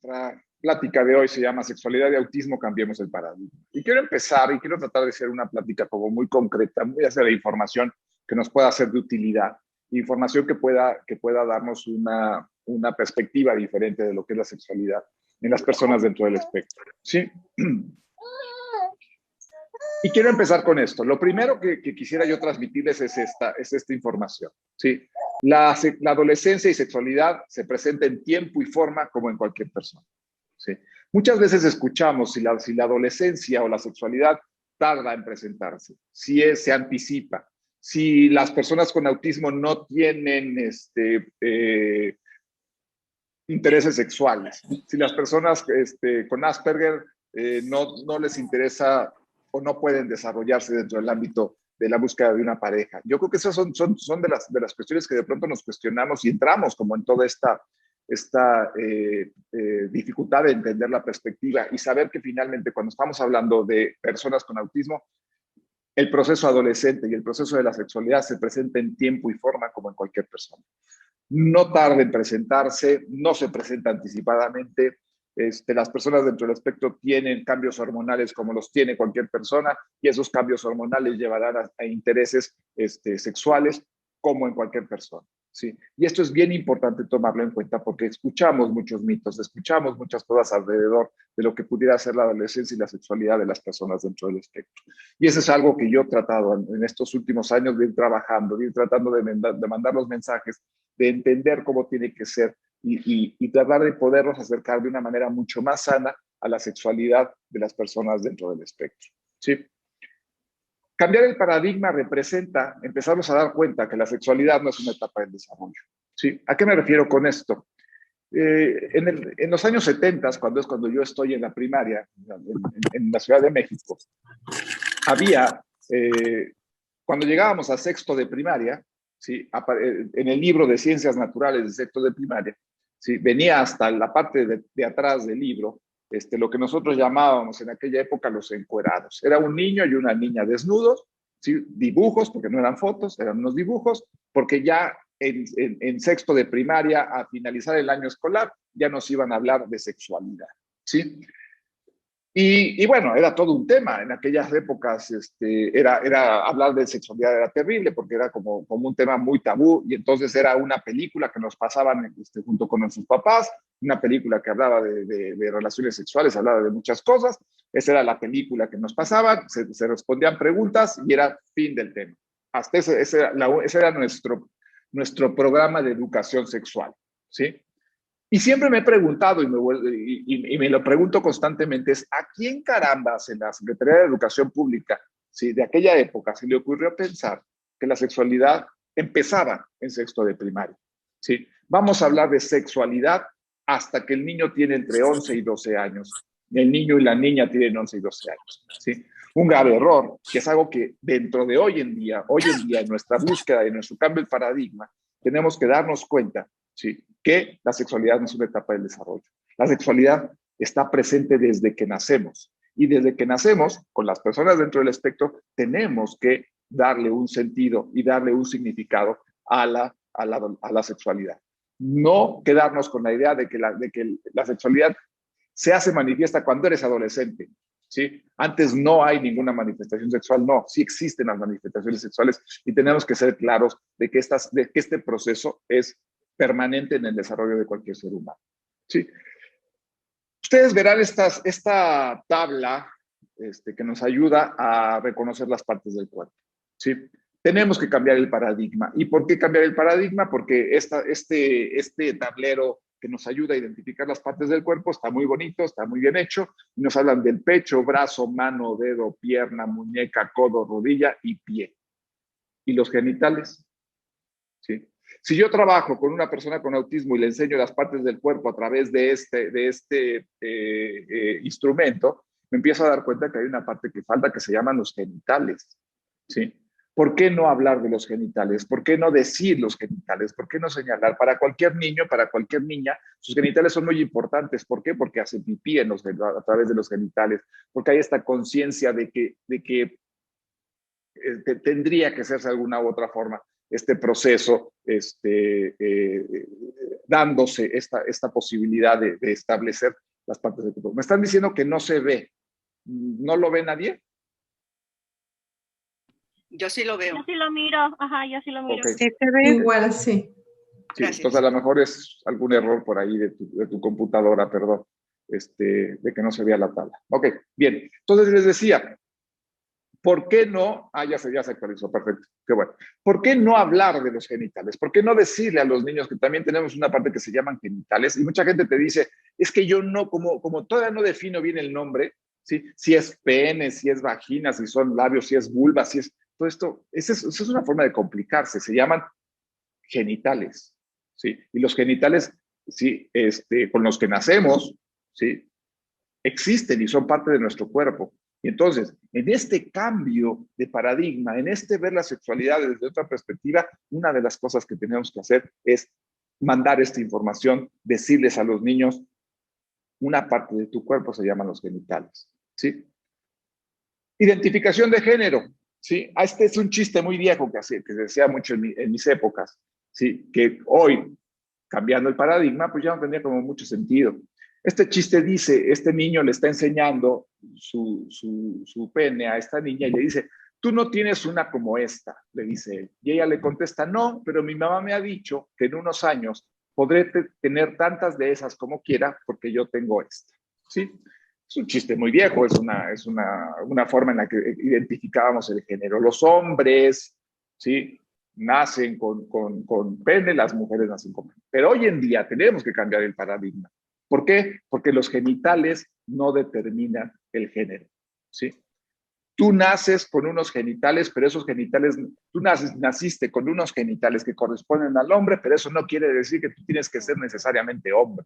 nuestra plática de hoy se llama Sexualidad y Autismo, cambiemos el paradigma. Y quiero empezar y quiero tratar de hacer una plática como muy concreta, muy hacia la información que nos pueda ser de utilidad, información que pueda darnos una perspectiva diferente de lo que es la sexualidad en las personas dentro del espectro. ¿Sí? Y quiero empezar con esto. Lo primero que quisiera yo transmitirles es esta información. ¿Sí? La adolescencia y sexualidad se presenta en tiempo y forma como en cualquier persona. ¿Sí? Muchas veces escuchamos si la adolescencia o la sexualidad tarda en presentarse, si se anticipa, si las personas con autismo no tienen intereses sexuales, si las personas con Asperger no les interesa o no pueden desarrollarse dentro del ámbito de la búsqueda de una pareja. Yo creo que esas son de las cuestiones que de pronto nos cuestionamos y entramos como en toda esta dificultad de entender la perspectiva y saber que finalmente cuando estamos hablando de personas con autismo, el proceso adolescente y el proceso de la sexualidad se presenta en tiempo y forma como en cualquier persona. No tarda en presentarse, no se presenta anticipadamente. Las personas dentro del espectro tienen cambios hormonales como los tiene cualquier persona y esos cambios hormonales llevarán a intereses sexuales como en cualquier persona. ¿Sí? Y esto es bien importante tomarlo en cuenta porque escuchamos muchos mitos, escuchamos muchas cosas alrededor de lo que pudiera ser la adolescencia y la sexualidad de las personas dentro del espectro. Y eso es algo que yo he tratado en estos últimos años de ir trabajando, de ir tratando de mandar los mensajes, de entender cómo tiene que ser y tratar de poderlos acercar de una manera mucho más sana a la sexualidad de las personas dentro del espectro. ¿Sí? Cambiar el paradigma representa empezarnos a dar cuenta que la sexualidad no es una etapa del desarrollo. ¿Sí? ¿A qué me refiero con esto? En los años 70, cuando yo estoy en la primaria, en la Ciudad de México, había, cuando llegábamos a sexto de primaria, ¿sí? En el libro de Ciencias Naturales de sexto de primaria, ¿sí? Venía hasta la parte de atrás del libro, lo que nosotros llamábamos en aquella época los encuerados. Era un niño y una niña desnudos, ¿sí? Dibujos, porque no eran fotos, eran unos dibujos, porque ya en sexto de primaria, a finalizar el año escolar, ya nos iban a hablar de sexualidad, ¿sí? Y bueno, era todo un tema. En aquellas épocas hablar de sexualidad era terrible porque era como un tema muy tabú y entonces era una película que nos pasaban junto con nuestros papás, una película que hablaba de relaciones sexuales, hablaba de muchas cosas. Esa era la película que nos pasaban, se respondían preguntas y era fin del tema. Hasta ese era nuestro programa de educación sexual, ¿sí? Y siempre me he preguntado y me lo pregunto constantemente, es ¿a quién carambas en la Secretaría de Educación Pública, ¿sí? De aquella época se le ocurrió pensar que la sexualidad empezaba en sexto de primaria? ¿Sí? Vamos a hablar de sexualidad hasta que el niño tiene entre 11 y 12 años. El niño y la niña tienen 11 y 12 años. ¿Sí? Un grave error, que es algo que dentro de hoy en día, en nuestra búsqueda, en nuestro cambio de paradigma, tenemos que darnos cuenta, ¿sí? Que la sexualidad no es una etapa del desarrollo. La sexualidad está presente desde que nacemos. Y desde que nacemos, con las personas dentro del espectro, tenemos que darle un sentido y darle un significado a la sexualidad. No quedarnos con la idea de que la sexualidad se hace manifiesta cuando eres adolescente. ¿Sí? Antes no hay ninguna manifestación sexual, no, sí existen las manifestaciones sexuales y tenemos que ser claros de que este proceso es permanente en el desarrollo de cualquier ser humano. ¿Sí? Ustedes verán esta tabla que nos ayuda a reconocer las partes del cuerpo. ¿Sí? Tenemos que cambiar el paradigma. ¿Y por qué cambiar el paradigma? Porque este tablero que nos ayuda a identificar las partes del cuerpo está muy bonito, está muy bien hecho. Nos hablan del pecho, brazo, mano, dedo, pierna, muñeca, codo, rodilla y pie. ¿Y los genitales? ¿Sí? Si yo trabajo con una persona con autismo y le enseño las partes del cuerpo a través de este instrumento, me empiezo a dar cuenta que hay una parte que falta que se llaman los genitales. ¿Sí? ¿Por qué no hablar de los genitales? ¿Por qué no decir los genitales? ¿Por qué no señalar? Para cualquier niño, para cualquier niña, sus genitales son muy importantes. ¿Por qué? Porque hacen pipí a través de los genitales, porque hay esta conciencia de que tendría que hacerse de alguna u otra forma. este proceso, dándose esta posibilidad de establecer las partes de tu cuerpo. Me están diciendo que no se ve. ¿No lo ve nadie? Yo sí lo veo. Yo sí lo miro, ajá, yo sí lo miro. Okay. Sí, se ve. Igual, sí. Sí, entonces a lo mejor es algún error por ahí de tu computadora, perdón, de que no se vea la tabla. Ok, bien. Entonces les decía, ¿por qué no? Ya se actualizó, perfecto, qué bueno. ¿Por qué no hablar de los genitales? ¿Por qué no decirle a los niños que también tenemos una parte que se llaman genitales? Y mucha gente te dice, es que yo no, como todavía no defino bien el nombre, ¿sí? Si es pene, si es vagina, si son labios, si es vulva, si es todo esto, esa es una forma de complicarse, se llaman genitales, ¿sí? Y los genitales, ¿sí? Con los que nacemos, ¿sí? Existen y son parte de nuestro cuerpo. Y entonces, en este cambio de paradigma, en ver la sexualidad desde otra perspectiva, una de las cosas que tenemos que hacer es mandar esta información, decirles a los niños, una parte de tu cuerpo se llaman los genitales, ¿sí? Identificación de género, ¿sí? Este es un chiste muy viejo que se decía mucho en mis épocas, ¿sí? Que hoy, cambiando el paradigma, pues ya no tendría como mucho sentido. Este chiste dice, este niño le está enseñando su pene a esta niña y le dice, tú no tienes una como esta, le dice él. Y ella le contesta, no, pero mi mamá me ha dicho que en unos años podré tener tantas de esas como quiera porque yo tengo esta, ¿sí? Es un chiste muy viejo, es una forma en la que identificábamos el género. Los hombres, ¿sí? Nacen con pene, las mujeres nacen con pene. Pero hoy en día tenemos que cambiar el paradigma. ¿Por qué? Porque los genitales no determinan el género, ¿sí? Tú naces con unos genitales, pero esos genitales, tú naciste con unos genitales que corresponden al hombre, pero eso no quiere decir que tú tienes que ser necesariamente hombre.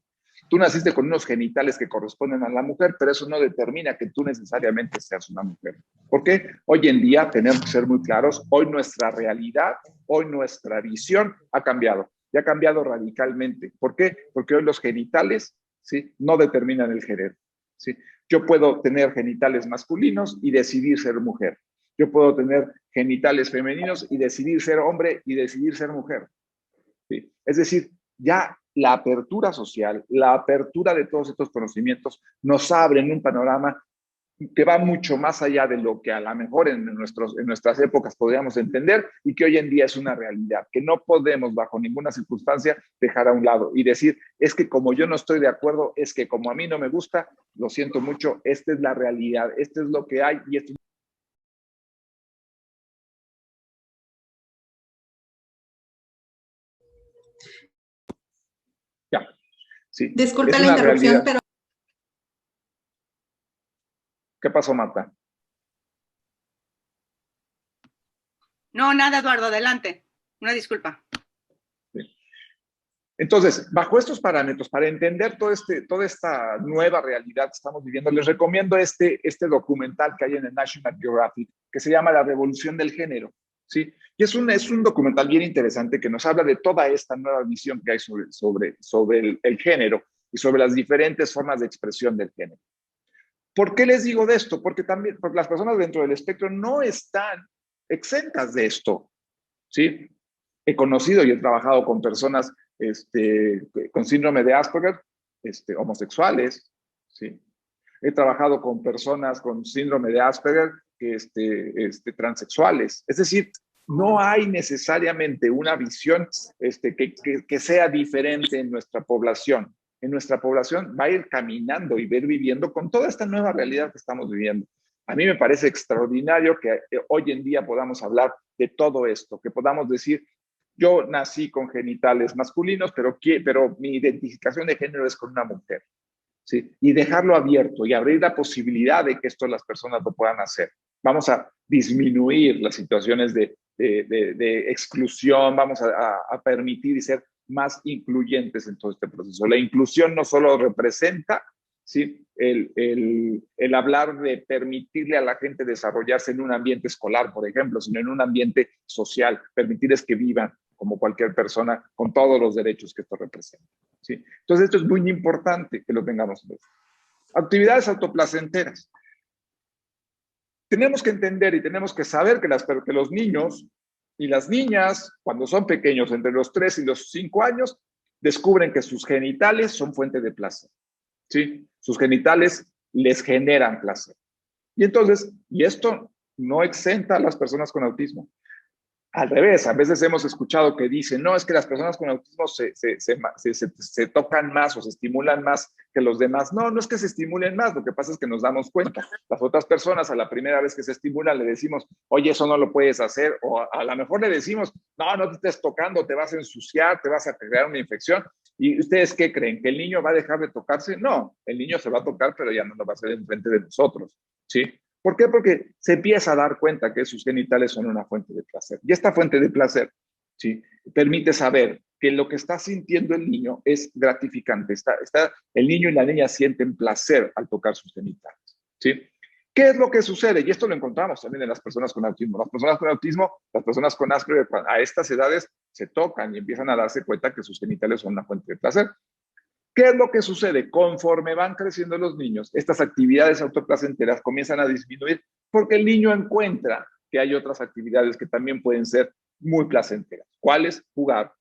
Tú naciste con unos genitales que corresponden a la mujer, pero eso no determina que tú necesariamente seas una mujer. ¿Por qué? Hoy en día tenemos que ser muy claros, hoy nuestra realidad, hoy nuestra visión ha cambiado, y ha cambiado radicalmente. ¿Por qué? Porque hoy los genitales, ¿sí? No determinan el género, ¿sí? Yo puedo tener genitales masculinos y decidir ser mujer. Yo puedo tener genitales femeninos y decidir ser hombre y decidir ser mujer, ¿sí? Es decir, ya la apertura social, la apertura de todos estos conocimientos nos abren un panorama que va mucho más allá de lo que a lo mejor en nuestras épocas podríamos entender y que hoy en día es una realidad, que no podemos bajo ninguna circunstancia dejar a un lado y decir, es que como yo no estoy de acuerdo, es que como a mí no me gusta, lo siento mucho, esta es la realidad, esto es lo que hay y esto es... Ya, sí. Disculpe la interrupción, realidad. Pero... ¿Qué pasó, Marta? No, nada, Eduardo, adelante. Una disculpa. Sí. Entonces, bajo estos parámetros, para entender toda esta nueva realidad que estamos viviendo, les recomiendo este documental que hay en el National Geographic, que se llama La Revolución del Género, ¿sí? Y es un documental bien interesante que nos habla de toda esta nueva visión que hay sobre el género y sobre las diferentes formas de expresión del género. ¿Por qué les digo de esto? Porque también porque las personas dentro del espectro no están exentas de esto, ¿sí? He conocido y he trabajado con personas con síndrome de Asperger, homosexuales, ¿sí? He trabajado con personas con síndrome de Asperger, transexuales. Es decir, no hay necesariamente una visión que sea diferente en nuestra población. En nuestra población va a ir caminando y va a ir viviendo con toda esta nueva realidad que estamos viviendo. A mí me parece extraordinario que hoy en día podamos hablar de todo esto, que podamos decir, yo nací con genitales masculinos, pero mi identificación de género es con una mujer, ¿sí? Y dejarlo abierto y abrir la posibilidad de que esto las personas lo puedan hacer. Vamos a disminuir las situaciones de exclusión, vamos a permitir y ser más incluyentes en todo este proceso. La inclusión no solo representa, ¿sí? el hablar de permitirle a la gente desarrollarse en un ambiente escolar, por ejemplo, sino en un ambiente social, permitirles que vivan como cualquier persona con todos los derechos que esto representa, ¿sí? Entonces esto es muy importante que lo tengamos en cuenta. Actividades autoplacenteras. Tenemos que entender y tenemos que saber que los niños, Y las niñas, cuando son pequeños, entre los 3 y los 5 años, descubren que sus genitales son fuente de placer. ¿Sí? Sus genitales les generan placer. Y entonces, y esto no exenta a las personas con autismo. Al revés, a veces hemos escuchado que dicen, no, es que las personas con autismo se tocan más o se estimulan más que los demás. No, no es que se estimulen más, lo que pasa es que nos damos cuenta. Las otras personas a la primera vez que se estimulan le decimos, oye, eso no lo puedes hacer, o a lo mejor le decimos, no, no te estés tocando, te vas a ensuciar, te vas a crear una infección. ¿Y ustedes qué creen? ¿Que el niño va a dejar de tocarse? No, el niño se va a tocar, pero ya no lo va a hacer enfrente de nosotros, ¿sí? ¿Por qué? Porque se empieza a dar cuenta que sus genitales son una fuente de placer. Y esta fuente de placer, ¿sí?, permite saber que lo que está sintiendo el niño es gratificante. El niño y la niña sienten placer al tocar sus genitales, ¿sí? ¿Qué es lo que sucede? Y esto lo encontramos también en las personas con autismo. Las personas con autismo, las personas con Asperger, a estas edades se tocan y empiezan a darse cuenta que sus genitales son una fuente de placer. ¿Qué es lo que sucede? Conforme van creciendo los niños, estas actividades autoplacenteras comienzan a disminuir porque el niño encuentra que hay otras actividades que también pueden ser muy placenteras. ¿Cuáles? Jugar,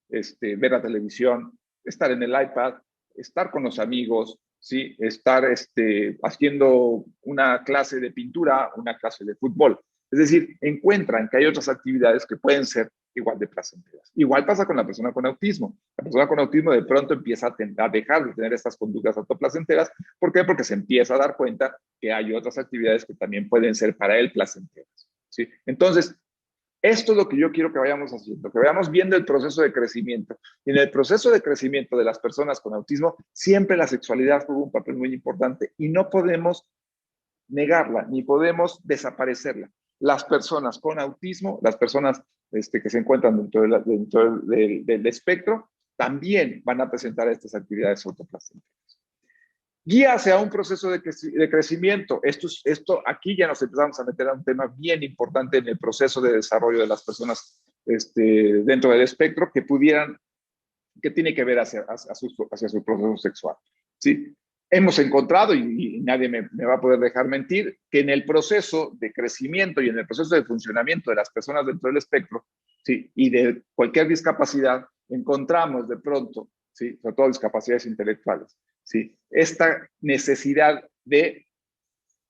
ver la televisión, estar en el iPad, estar con los amigos, ¿sí?, estar haciendo una clase de pintura, una clase de fútbol. Es decir, encuentran que hay otras actividades que pueden ser igual de placenteras. Igual pasa con la persona con autismo. La persona con autismo de pronto empieza a dejar de tener estas conductas autoplacenteras. ¿Por qué? Porque se empieza a dar cuenta que hay otras actividades que también pueden ser para él placenteras, ¿sí? Entonces, esto es lo que yo quiero que vayamos haciendo, que vayamos viendo el proceso de crecimiento. Y en el proceso de crecimiento de las personas con autismo, siempre la sexualidad juega un papel muy importante y no podemos negarla, ni podemos desaparecerla. Las personas con autismo, las personas que se encuentran dentro del espectro, también van a presentar estas actividades autoplacenteras. Guía hacia un proceso de crecimiento. Esto aquí ya nos empezamos a meter a un tema bien importante en el proceso de desarrollo de las personas dentro del espectro que tiene que ver hacia su proceso sexual, ¿sí? Hemos encontrado, y nadie me va a poder dejar mentir, que en el proceso de crecimiento y en el proceso de funcionamiento de las personas dentro del espectro, ¿sí?, y de cualquier discapacidad, encontramos de pronto, ¿sí?, sobre todo discapacidades intelectuales, ¿sí?, esta necesidad de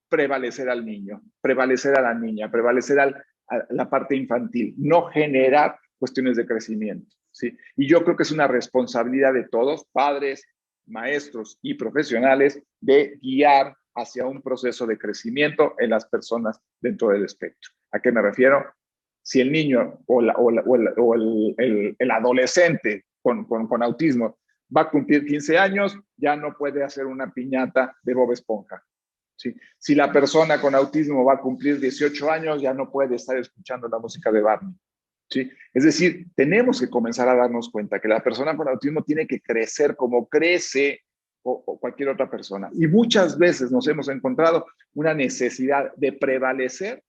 prevalecer al niño, prevalecer a la niña, prevalecer a la parte infantil, no generar cuestiones de crecimiento, ¿sí? Y yo creo que es una responsabilidad de todos, padres, maestros y profesionales, de guiar hacia un proceso de crecimiento en las personas dentro del espectro. ¿A qué me refiero? Si el niño o el adolescente con autismo va a cumplir 15 años, ya no puede hacer una piñata de Bob Esponja, ¿sí? Si la persona con autismo va a cumplir 18 años, ya no puede estar escuchando la música de Barney, ¿sí? Es decir, tenemos que comenzar a darnos cuenta que la persona con autismo tiene que crecer como crece o cualquier otra persona. Y muchas veces nos hemos encontrado una necesidad de prevalecer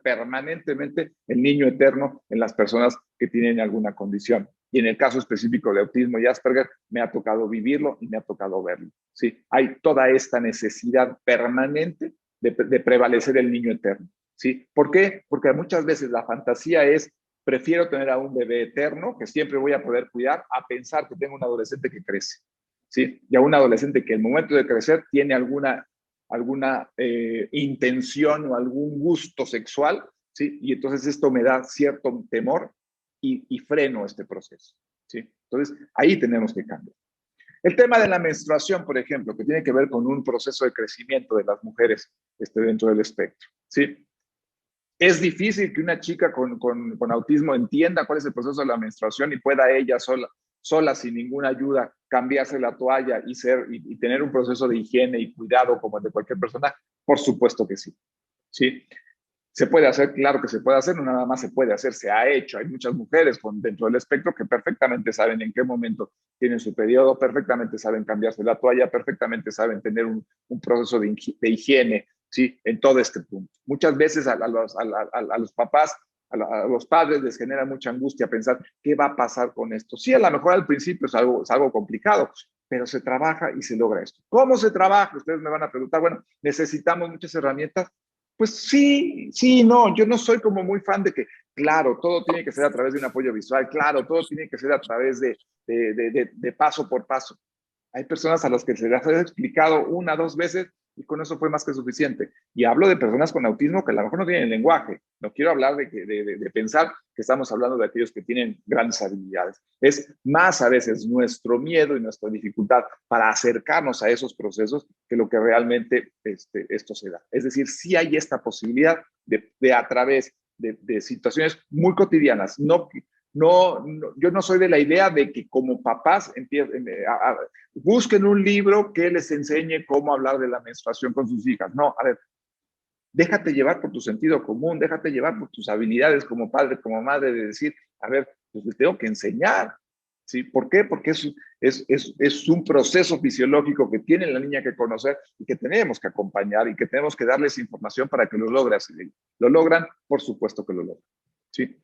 permanentemente el niño eterno en las personas que tienen alguna condición. Y en el caso específico de autismo y Asperger, me ha tocado vivirlo y me ha tocado verlo, ¿sí? Hay toda esta necesidad permanente de prevalecer el niño eterno, ¿sí? ¿Por qué? Porque muchas veces la fantasía es, prefiero tener a un bebé eterno que siempre voy a poder cuidar, a pensar que tengo un adolescente que crece, ¿sí? Y a un adolescente que en el momento de crecer tiene alguna intención o algún gusto sexual, ¿sí? Y entonces esto me da cierto temor y freno este proceso, ¿sí? Entonces, ahí tenemos que cambiar. El tema de la menstruación, por ejemplo, que tiene que ver con un proceso de crecimiento de las mujeres dentro del espectro, ¿sí? Es difícil que una chica con autismo entienda cuál es el proceso de la menstruación y pueda ella sola sin ninguna ayuda, cambiarse la toalla y tener un proceso de higiene y cuidado como el de cualquier persona. Por supuesto que sí, ¿sí? ¿Se puede hacer? Claro que se puede hacer, no nada más se puede hacer, se ha hecho. Hay muchas mujeres dentro del espectro que perfectamente saben en qué momento tienen su periodo, perfectamente saben cambiarse la toalla, perfectamente saben tener un proceso de higiene, ¿sí?, en todo este punto. Muchas veces a los papás, a los padres les genera mucha angustia pensar qué va a pasar con esto. Sí, a lo mejor al principio es algo complicado, pero se trabaja y se logra esto. ¿Cómo se trabaja? Ustedes me van a preguntar. Bueno, necesitamos muchas herramientas. Pues sí, sí, no, yo no soy como muy fan de que, claro, todo tiene que ser a través de un apoyo visual, claro, todo tiene que ser a través de paso por paso. Hay personas a las que se les ha explicado una, dos veces y con eso fue más que suficiente. Y hablo de personas con autismo que a lo mejor no tienen lenguaje. No quiero hablar de pensar que estamos hablando de aquellos que tienen grandes habilidades. Es más a veces nuestro miedo y nuestra dificultad para acercarnos a esos procesos que lo que realmente esto se da. Es decir, sí hay esta posibilidad de a través de situaciones muy cotidianas, yo no soy de la idea de que como papás busquen un libro que les enseñe cómo hablar de la menstruación con sus hijas. No, a ver, déjate llevar por tu sentido común, déjate llevar por tus habilidades como padre, como madre, de decir, a ver, pues les tengo que enseñar. ¿Sí? ¿Por qué? Porque es un proceso fisiológico que tiene la niña que conocer y que tenemos que acompañar y que tenemos que darles información para que lo logren. ¿Lo logran? Por supuesto que lo logran. ¿Sí?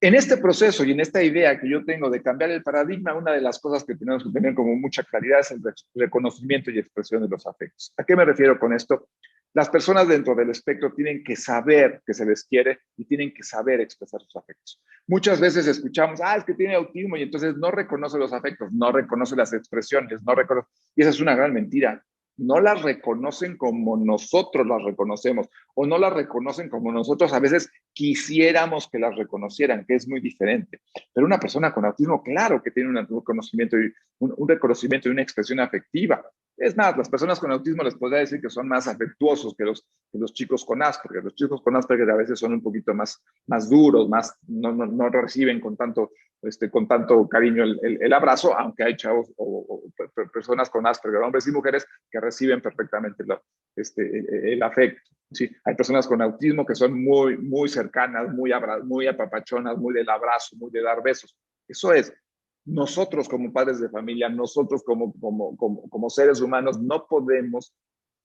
En este proceso y en esta idea que yo tengo de cambiar el paradigma, una de las cosas que tenemos que tener como mucha claridad es el reconocimiento y expresión de los afectos. ¿A qué me refiero con esto? Las personas dentro del espectro tienen que saber que se les quiere y tienen que saber expresar sus afectos. Muchas veces escuchamos, es que tiene autismo y entonces no reconoce los afectos, no reconoce las expresiones, no reconoce. Y esa es una gran mentira. No las reconocen como nosotros las reconocemos o no las reconocen como nosotros a veces quisiéramos que las reconocieran, que es muy diferente. Pero una persona con autismo, claro que tiene un reconocimiento y una expresión afectiva. Es más, las personas con autismo les podría decir que son más afectuosos que los chicos con Asperger. Los chicos con Asperger a veces son un poquito más duros, no reciben con tanto cariño el abrazo, aunque hay chavos o personas con Asperger, hombres y mujeres, que reciben perfectamente el afecto. Sí, hay personas con autismo que son muy cercanas, muy apapachonas, muy del abrazo, muy de dar besos. Eso es. Nosotros como padres de familia, nosotros como seres humanos, no podemos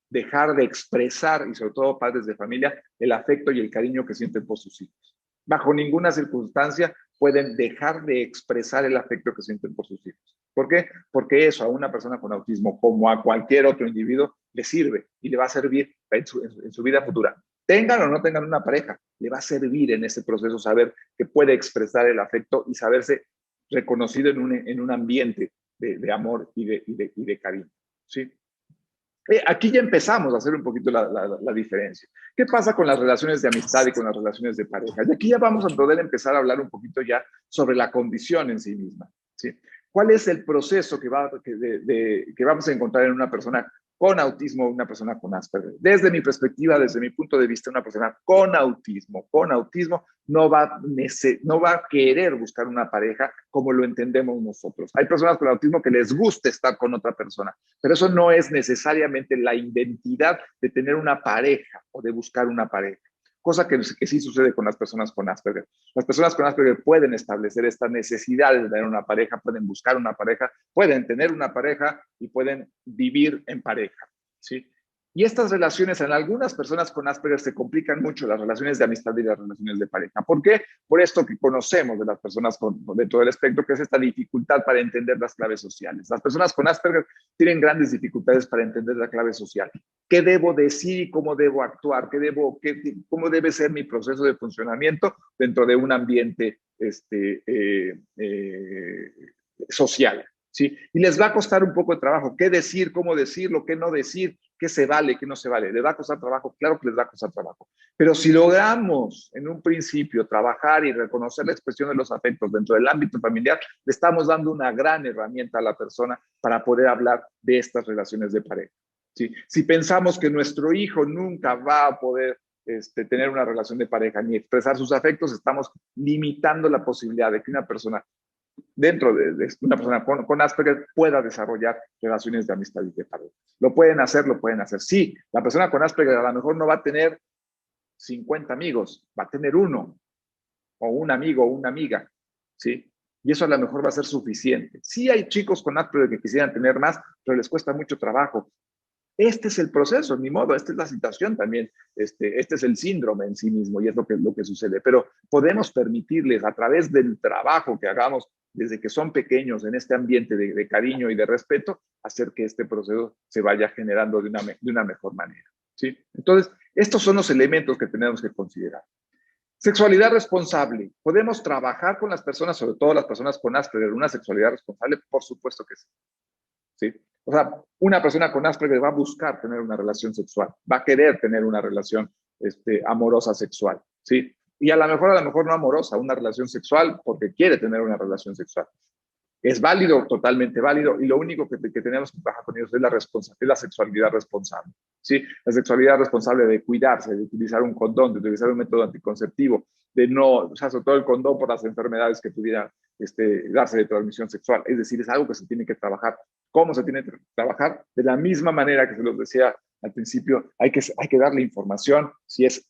dejar de expresar, y sobre todo padres de familia, el afecto y el cariño que sienten por sus hijos. Bajo ninguna circunstancia pueden dejar de expresar el afecto que sienten por sus hijos. ¿Por qué? Porque eso a una persona con autismo, como a cualquier otro individuo, le sirve y le va a servir en su vida futura. Tengan o no tengan una pareja, le va a servir en ese proceso saber que puede expresar el afecto y saberse reconocido en un ambiente de amor y de cariño. ¿Sí? Aquí ya empezamos a hacer un poquito la diferencia. ¿Qué pasa con las relaciones de amistad y con las relaciones de pareja? Y aquí ya vamos a poder empezar a hablar un poquito ya sobre la condición en sí misma. ¿Sí? ¿Cuál es el proceso que vamos a encontrar en una persona con autismo o una persona con Asperger? Desde mi perspectiva, desde mi punto de vista, una persona con autismo no va a querer buscar una pareja como lo entendemos nosotros. Hay personas con autismo que les gusta estar con otra persona, pero eso no es necesariamente la identidad de tener una pareja o de buscar una pareja. Cosa que sí sucede con las personas con Asperger. Las personas con Asperger pueden establecer esta necesidad de tener una pareja, pueden buscar una pareja, pueden tener una pareja y pueden vivir en pareja, ¿sí? Y estas relaciones, en algunas personas con Asperger se complican mucho, las relaciones de amistad y las relaciones de pareja. ¿Por qué? Por esto que conocemos de las personas de todo el espectro, que es esta dificultad para entender las claves sociales. Las personas con Asperger tienen grandes dificultades para entender la clave social. ¿Qué debo decir y cómo debo actuar? ¿Cómo debe ser mi proceso de funcionamiento dentro de un ambiente social? ¿Sí? Y les va a costar un poco de trabajo. ¿Qué decir? ¿Cómo decirlo? ¿Qué no decir? ¿Qué se vale? ¿Qué no se vale? ¿Les va a costar trabajo? Claro que les va a costar trabajo. Pero si logramos en un principio trabajar y reconocer la expresión de los afectos dentro del ámbito familiar, le estamos dando una gran herramienta a la persona para poder hablar de estas relaciones de pareja. ¿Sí? Si pensamos que nuestro hijo nunca va a poder tener una relación de pareja ni expresar sus afectos, estamos limitando la posibilidad de que una persona dentro de una persona con Asperger pueda desarrollar relaciones de amistad y de pareja. Lo pueden hacer. Sí, la persona con Asperger a lo mejor no va a tener 50 amigos, va a tener uno, o un amigo o una amiga, ¿sí? Y eso a lo mejor va a ser suficiente. Sí hay chicos con Asperger que quisieran tener más, pero les cuesta mucho trabajo. Este es el proceso, ni modo, esta es la situación también, este es el síndrome en sí mismo y es lo que sucede, pero podemos permitirles a través del trabajo que hagamos desde que son pequeños en este ambiente de cariño y de respeto, hacer que este proceso se vaya generando de una mejor manera. ¿sí? Entonces, estos son los elementos que tenemos que considerar. Sexualidad responsable. ¿Podemos trabajar con las personas, sobre todo las personas con Asperger, una sexualidad responsable? Por supuesto que sí. ¿Sí? O sea, una persona con Asperger va a buscar tener una relación sexual, va a querer tener una relación amorosa sexual, ¿sí? Y a lo mejor no amorosa, una relación sexual porque quiere tener una relación sexual. Es válido, totalmente válido, y lo único que tenemos que trabajar con ellos es la sexualidad responsable, ¿sí? La sexualidad responsable de cuidarse, de utilizar un condón, de utilizar un método anticonceptivo, de no, o sea, sobre todo el condón por las enfermedades que pudieran darse de transmisión sexual. Es decir, es algo que se tiene que trabajar. ¿Cómo se tiene que trabajar? De la misma manera que se los decía al principio, hay que darle información si es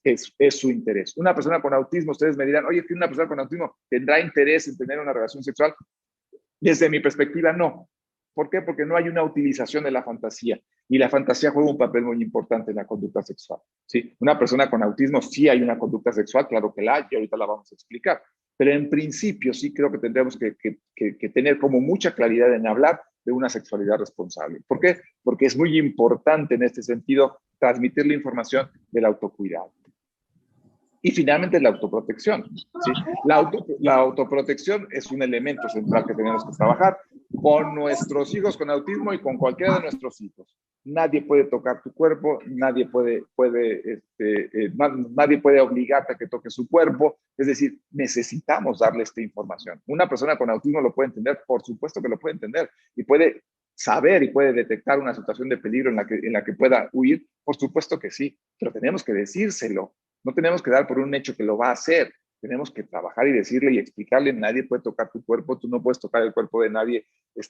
su interés. Una persona con autismo, ustedes me dirán, oye, una persona con autismo tendrá interés en tener una relación sexual. Desde mi perspectiva, no. ¿Por qué? Porque no hay una utilización de la fantasía. Y la fantasía juega un papel muy importante en la conducta sexual. ¿Sí? Una persona con autismo sí hay una conducta sexual, claro que la hay, y ahorita la vamos a explicar. Pero en principio sí creo que tendremos que tener como mucha claridad en hablar de una sexualidad responsable. ¿Por qué? Porque es muy importante en este sentido transmitir la información del autocuidado. Y finalmente la autoprotección. ¿Sí? La autoprotección es un elemento central que tenemos que trabajar con nuestros hijos con autismo y con cualquiera de nuestros hijos. Nadie puede tocar tu cuerpo, nadie puede obligarte a que toque su cuerpo. Es decir, necesitamos darle esta información. Una persona con autismo lo puede entender, por supuesto que lo puede entender, y puede saber y puede detectar una situación de peligro en la que pueda huir, por supuesto que sí, pero tenemos que decírselo. No tenemos que dar por un hecho que lo va a hacer. Tenemos que trabajar y decirle y explicarle, nadie puede tocar tu cuerpo, tú no puedes tocar el cuerpo de nadie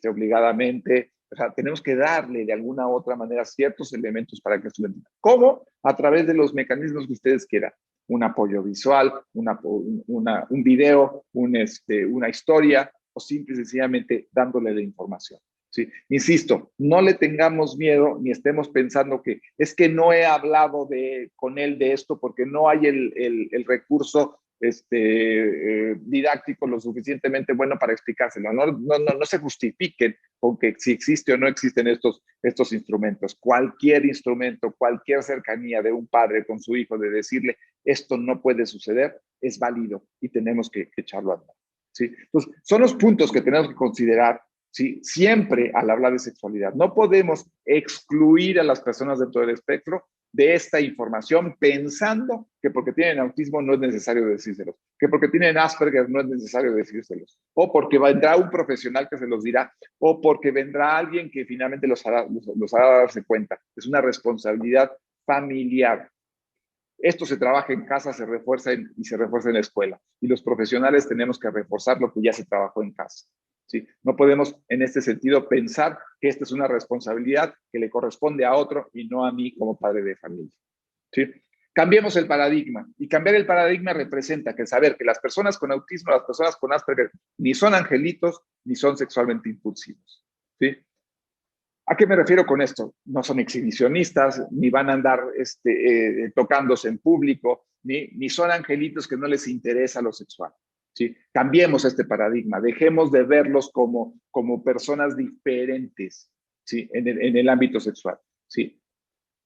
obligadamente. O sea, tenemos que darle de alguna u otra manera ciertos elementos para que esto lo entienda. ¿Cómo? A través de los mecanismos que ustedes quieran. Un apoyo visual, un video, una historia, o simple y sencillamente dándole la información. Sí, insisto, no le tengamos miedo ni estemos pensando que es que no he hablado con él de esto porque no hay el recurso didáctico lo suficientemente bueno para explicárselo. No se justifiquen con que si existe o no existen estos instrumentos. Cualquier instrumento, cualquier cercanía de un padre con su hijo de decirle esto no puede suceder, es válido y tenemos que echarlo a andar. ¿Sí? Entonces, son los puntos que tenemos que considerar. ¿Sí? Siempre al hablar de sexualidad. No podemos excluir a las personas dentro del espectro de esta información pensando que porque tienen autismo no es necesario decírselos, que porque tienen Asperger no es necesario decírselos, o porque vendrá un profesional que se los dirá, o porque vendrá alguien que finalmente los hará darse cuenta. Es una responsabilidad familiar. Esto se trabaja en casa, se refuerza y se refuerza en la escuela. Y los profesionales tenemos que reforzar lo que ya se trabajó en casa. ¿Sí? No podemos, en este sentido, pensar que esta es una responsabilidad que le corresponde a otro y no a mí como padre de familia. ¿Sí? Cambiemos el paradigma. Y cambiar el paradigma representa que saber que las personas con autismo, las personas con Asperger, ni son angelitos, ni son sexualmente impulsivos. ¿Sí? ¿A qué me refiero con esto? No son exhibicionistas, ni van a andar tocándose en público, ni son angelitos que no les interesa lo sexual. ¿Sí? Cambiemos este paradigma, dejemos de verlos como personas diferentes, ¿sí? en el ámbito sexual. ¿Sí?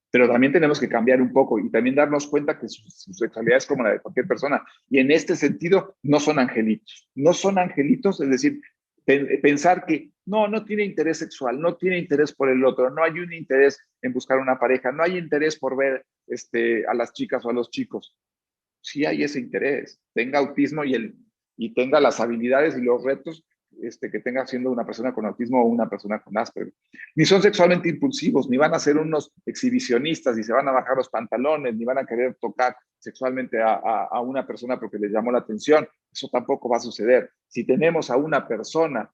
Pero también tenemos que cambiar un poco y también darnos cuenta que su sexualidad es como la de cualquier persona. Y en este sentido, no son angelitos. No son angelitos, es decir, pensar que no tiene interés sexual, no tiene interés por el otro, no hay un interés en buscar una pareja, no hay interés por ver a las chicas o a los chicos. Sí hay ese interés, tenga autismo y tenga las habilidades y los retos que tenga siendo una persona con autismo o una persona con Asperger. Ni son sexualmente impulsivos, ni van a ser unos exhibicionistas, ni se van a bajar los pantalones, ni van a querer tocar sexualmente a una persona porque les llamó la atención. Eso tampoco va a suceder. Si tenemos a una persona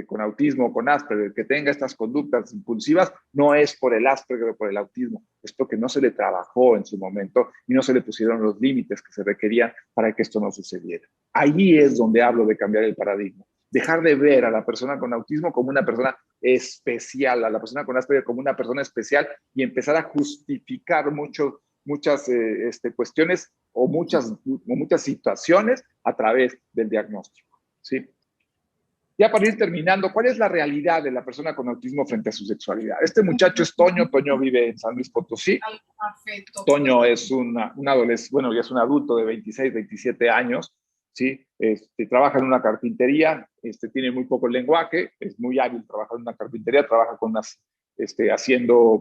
con autismo o con Asperger que tenga estas conductas impulsivas, no es por el Asperger o por el autismo, es porque no se le trabajó en su momento y no se le pusieron los límites que se requerían para que esto no sucediera. Ahí es donde hablo de cambiar el paradigma. Dejar de ver a la persona con autismo como una persona especial, a la persona con Asperger como una persona especial y empezar a justificar muchas cuestiones o muchas situaciones a través del diagnóstico. ¿Sí? Ya para ir terminando, ¿cuál es la realidad de la persona con autismo frente a su sexualidad? Este muchacho es Toño. Toño vive en San Luis Potosí. Toño es un adolescente, bueno, ya es un adulto de 26, 27 años, ¿sí? Trabaja en una carpintería, tiene muy poco lenguaje, es muy hábil, trabaja en una carpintería, trabaja con unas,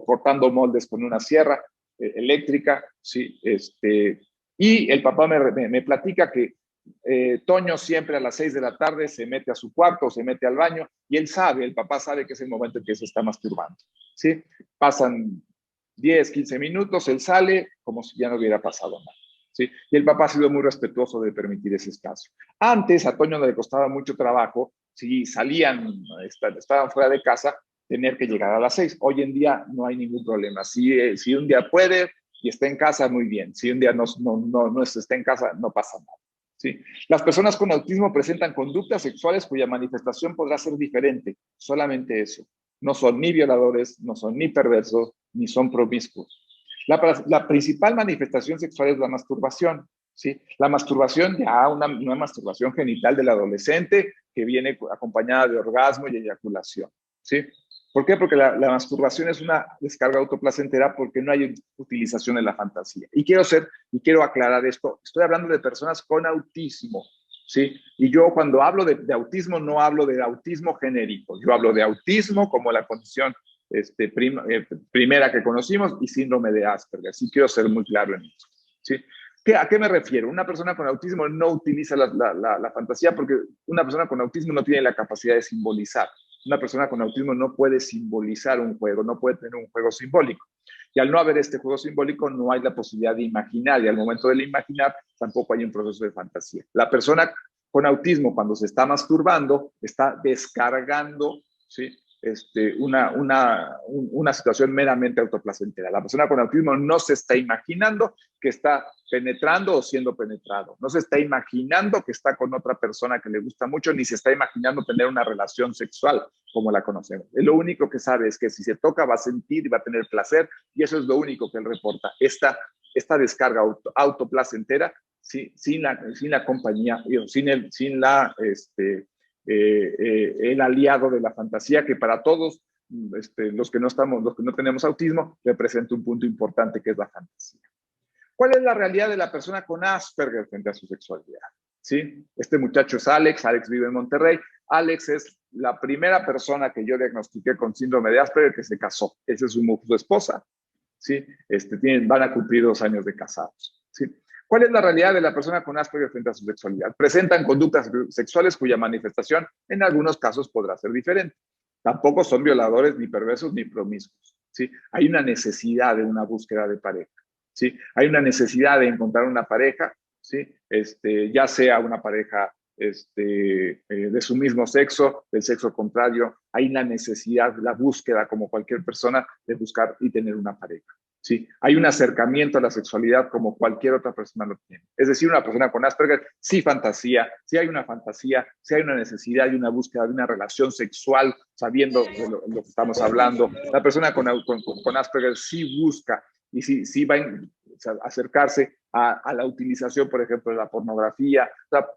cortando moldes con una sierra eléctrica, ¿sí? Y el papá me platica que Toño siempre a las 6 de la tarde se mete a su cuarto, se mete al baño, y él sabe, el papá sabe que es el momento en que se está masturbando, ¿sí? Pasan 10, 15 minutos, él sale como si ya no hubiera pasado nada, ¿sí? Y el papá ha sido muy respetuoso de permitir ese espacio. Antes a Toño le costaba mucho trabajo, si salían, estaban fuera de casa, tener que llegar a las 6. Hoy en día no hay ningún problema. Si un día puede y está en casa, muy bien. Si un día no está en casa, no pasa nada, ¿sí? Las personas con autismo presentan conductas sexuales cuya manifestación podrá ser diferente, solamente eso. No son ni violadores, no son ni perversos, ni son promiscuos. La principal manifestación sexual es la masturbación, ¿sí? La masturbación, ya una masturbación genital del adolescente que viene acompañada de orgasmo y eyaculación, ¿sí? ¿Por qué? Porque la masturbación es una descarga autoplacentera porque no hay utilización de la fantasía. Y quiero aclarar esto, estoy hablando de personas con autismo, ¿sí? Y yo cuando hablo de autismo no hablo de autismo genérico, yo hablo de autismo como la condición primera que conocimos y síndrome de Asperger. Sí quiero ser muy claro en eso, ¿sí? ¿A qué me refiero? Una persona con autismo no utiliza la fantasía porque una persona con autismo no tiene la capacidad de simbolizar. Una persona con autismo no puede simbolizar un juego, no puede tener un juego simbólico. Y al no haber este juego simbólico, no hay la posibilidad de imaginar. Y al momento de imaginar, tampoco hay un proceso de fantasía. La persona con autismo, cuando se está masturbando, está descargando, ¿sí? Una situación meramente autoplacentera. La persona con autismo no se está imaginando que está penetrando o siendo penetrado. No se está imaginando que está con otra persona que le gusta mucho, ni se está imaginando tener una relación sexual como la conocemos. Lo único que sabe es que si se toca va a sentir y va a tener placer, y eso es lo único que él reporta. Esta descarga autoplacentera sin la compañía, sin el aliado de la fantasía, que para todos los que no tenemos autismo, representa un punto importante que es la fantasía. ¿Cuál es la realidad de la persona con Asperger frente a su sexualidad? ¿Sí? Este muchacho es Alex. Alex vive en Monterrey. Alex es la primera persona que yo diagnostiqué con síndrome de Asperger que se casó. Esa es su esposa, ¿sí? Van a cumplir 2 años de casados, ¿sí? ¿Cuál es la realidad de la persona con Asperger frente a su sexualidad? Presentan conductas sexuales cuya manifestación en algunos casos podrá ser diferente. Tampoco son violadores, ni perversos, ni promiscuos, ¿sí? Hay una necesidad de una búsqueda de pareja, ¿sí? Hay una necesidad de encontrar una pareja, ¿sí? Ya sea una pareja de su mismo sexo, del sexo contrario. Hay la necesidad, la búsqueda, como cualquier persona, de buscar y tener una pareja. Sí, hay un acercamiento a la sexualidad como cualquier otra persona lo tiene. Es decir, una persona con Asperger sí fantasía, sí hay una fantasía, sí hay una necesidad y una búsqueda de una relación sexual, sabiendo de lo que estamos hablando. La persona con Asperger sí busca y sí va a acercarse a la utilización, por ejemplo, de la pornografía. O sea,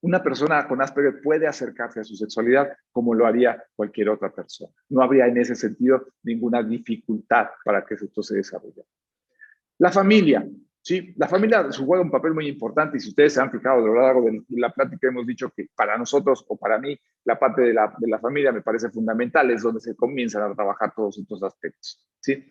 una persona con Asperger puede acercarse a su sexualidad como lo haría cualquier otra persona. No habría en ese sentido ninguna dificultad para que esto se desarrolle. La familia, ¿sí? La familia juega un papel muy importante y si ustedes se han fijado a lo largo de la plática hemos dicho que para nosotros o para mí la parte de la familia me parece fundamental, es donde se comienzan a trabajar todos estos aspectos, ¿sí?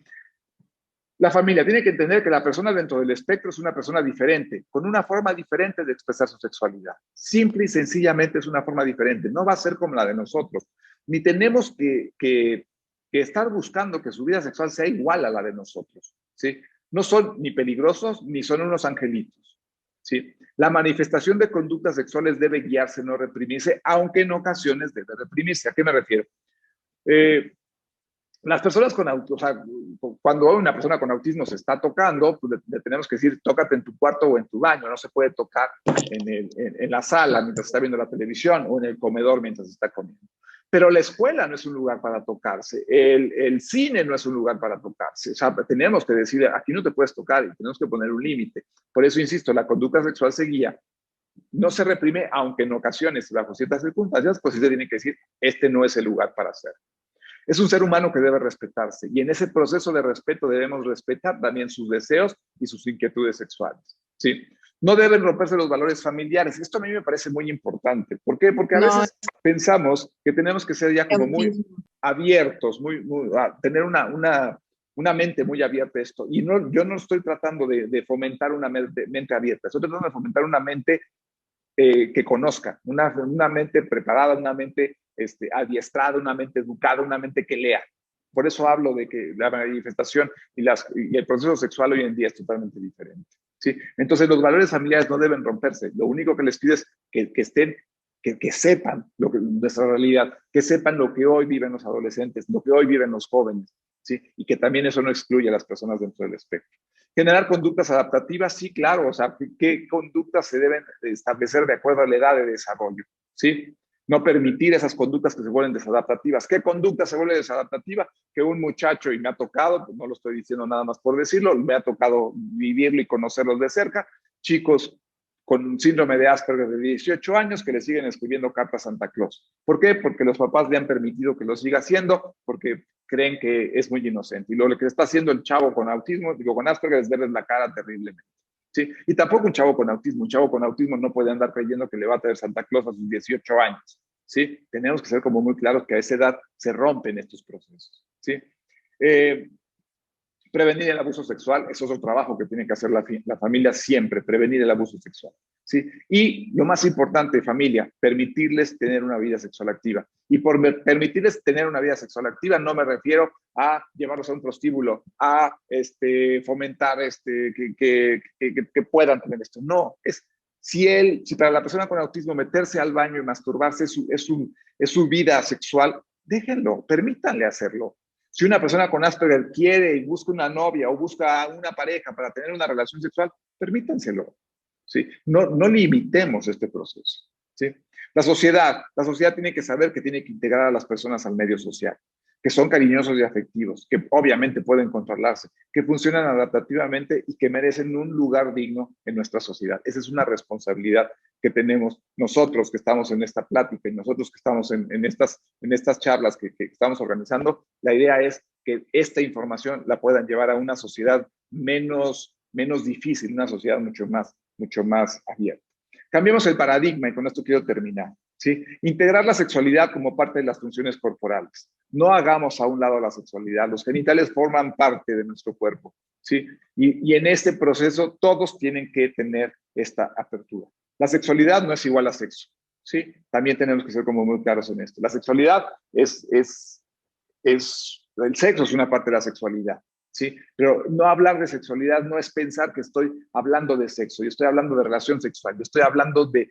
La familia tiene que entender que la persona dentro del espectro es una persona diferente, con una forma diferente de expresar su sexualidad. Simple y sencillamente es una forma diferente, no va a ser como la de nosotros. Ni tenemos que estar buscando que su vida sexual sea igual a la de nosotros, ¿sí? No son ni peligrosos ni son unos angelitos, ¿sí? La manifestación de conductas sexuales debe guiarse, no reprimirse, aunque en ocasiones debe reprimirse. ¿A qué me refiero? Las personas con autismo, o sea, cuando una persona con autismo se está tocando, pues le tenemos que decir, tócate en tu cuarto o en tu baño, no se puede tocar en la sala mientras está viendo la televisión o en el comedor mientras está comiendo. Pero la escuela no es un lugar para tocarse, el cine no es un lugar para tocarse, o sea, tenemos que decir, aquí no te puedes tocar y tenemos que poner un límite. Por eso, insisto, la conducta sexual se guía no se reprime, aunque en ocasiones, bajo ciertas circunstancias, pues sí se tiene que decir, este no es el lugar para hacerlo. Es un ser humano que debe respetarse y en ese proceso de respeto debemos respetar también sus deseos y sus inquietudes sexuales, ¿sí? No deben romperse los valores familiares. Esto a mí me parece muy importante. ¿Por qué? Porque a No, veces pensamos que tenemos que ser ya como muy autismo. abiertos, tener una mente muy abierta a esto. Y no, yo no estoy tratando de fomentar una mente abierta, estoy tratando de fomentar una mente que conozca, una mente preparada, una mente adiestrada, una mente educada, una mente que lea. Por eso hablo de que la manifestación y el proceso sexual hoy en día es totalmente diferente, ¿sí? Entonces los valores familiares no deben romperse. Lo único que les pido es que sepan nuestra realidad, que sepan lo que hoy viven los adolescentes, lo que hoy viven los jóvenes, ¿sí? Y que también eso no excluye a las personas dentro del espectro. Generar conductas adaptativas, sí, claro, o sea, ¿qué conductas se deben establecer de acuerdo a la edad de desarrollo? ¿Sí? No permitir esas conductas que se vuelven desadaptativas. ¿Qué conducta se vuelve desadaptativa? Que un muchacho, y me ha tocado, pues no lo estoy diciendo nada más por decirlo, me ha tocado vivirlo y conocerlos de cerca, chicos con síndrome de Asperger de 18 años que le siguen escribiendo cartas a Santa Claus. ¿Por qué? Porque los papás le han permitido que lo siga haciendo, porque creen que es muy inocente. Y lo que está haciendo el chavo con autismo, digo, con Asperger, es verles la cara terriblemente. ¿Sí? Y tampoco un chavo con autismo no puede andar creyendo que le va a traer Santa Claus a sus 18 años. ¿Sí? Tenemos que ser como muy claros que a esa edad se rompen estos procesos. ¿Sí? Prevenir el abuso sexual, eso es otro trabajo que tiene que hacer la familia siempre, prevenir el abuso sexual, ¿sí? Y lo más importante, familia, permitirles tener una vida sexual activa. Y por permitirles tener una vida sexual activa no me refiero a llevarlos a un prostíbulo, a fomentar que puedan tener esto. No, si para la persona con autismo meterse al baño y masturbarse es su vida sexual, déjenlo, permítanle hacerlo. Si una persona con Asperger quiere y busca una novia o busca una pareja para tener una relación sexual, permítanselo, ¿sí? No limitemos este proceso, ¿sí? La sociedad tiene que saber que tiene que integrar a las personas al medio social, que son cariñosos y afectivos, que obviamente pueden controlarse, que funcionan adaptativamente y que merecen un lugar digno en nuestra sociedad. Esa es una responsabilidad que tenemos nosotros que estamos en esta plática y nosotros que estamos en estas charlas que estamos organizando. La idea es que esta información la puedan llevar a una sociedad menos difícil, una sociedad mucho más abierta. Cambiemos el paradigma y con esto quiero terminar, ¿sí? Integrar la sexualidad como parte de las funciones corporales. No hagamos a un lado la sexualidad. Los genitales forman parte de nuestro cuerpo, ¿sí? Y en este proceso todos tienen que tener esta apertura. La sexualidad no es igual a sexo, ¿sí? También tenemos que ser como muy claros en esto. La sexualidad el sexo es una parte de la sexualidad, ¿sí? Pero no hablar de sexualidad no es pensar que estoy hablando de sexo, yo estoy hablando de relación sexual, yo estoy hablando de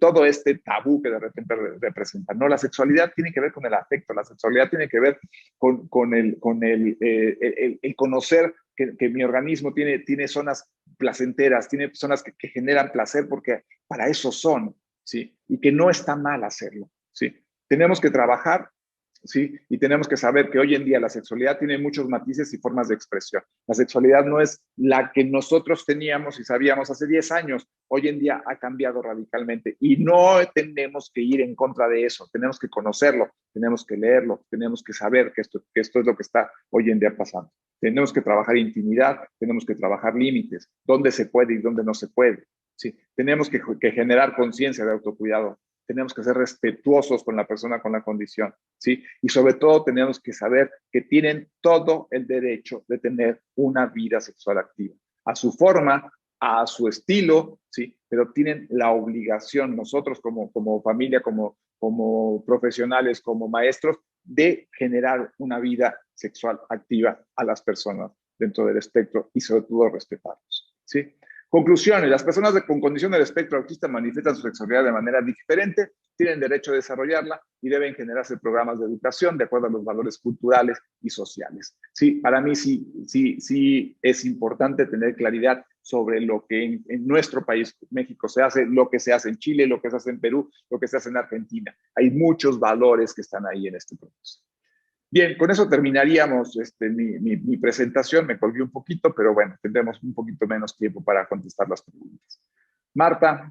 todo este tabú que de repente representa. No, la sexualidad tiene que ver con el afecto, la sexualidad tiene que ver con el conocer que mi organismo tiene zonas placenteras, tiene zonas que generan placer porque para eso son, ¿sí? Y que no está mal hacerlo, ¿sí? Tenemos que trabajar, ¿sí? Y tenemos que saber que hoy en día la sexualidad tiene muchos matices y formas de expresión. La sexualidad no es la que nosotros teníamos y sabíamos hace 10 años. Hoy en día ha cambiado radicalmente y no tenemos que ir en contra de eso. Tenemos que conocerlo, tenemos que leerlo, tenemos que saber que esto es lo que está hoy en día pasando. Tenemos que trabajar intimidad, tenemos que trabajar límites, dónde se puede y dónde no se puede. ¿Sí? Tenemos que generar conciencia de autocuidado. Tenemos que ser respetuosos con la persona con la condición, ¿sí? Y sobre todo tenemos que saber que tienen todo el derecho de tener una vida sexual activa, a su forma, a su estilo, ¿sí? Pero tienen la obligación, nosotros como familia, como profesionales, como maestros, de generar una vida sexual activa a las personas dentro del espectro y sobre todo respetarlos, ¿sí? Conclusiones, las personas con condición del espectro autista manifiestan su sexualidad de manera diferente, tienen derecho a desarrollarla y deben generarse programas de educación de acuerdo a los valores culturales y sociales. Sí, para mí sí es importante tener claridad sobre lo que en nuestro país, México, se hace, lo que se hace en Chile, lo que se hace en Perú, lo que se hace en Argentina. Hay muchos valores que están ahí en este proceso. Bien, con eso terminaríamos mi presentación. Me colgué un poquito, pero bueno, tendremos un poquito menos tiempo para contestar las preguntas. Marta,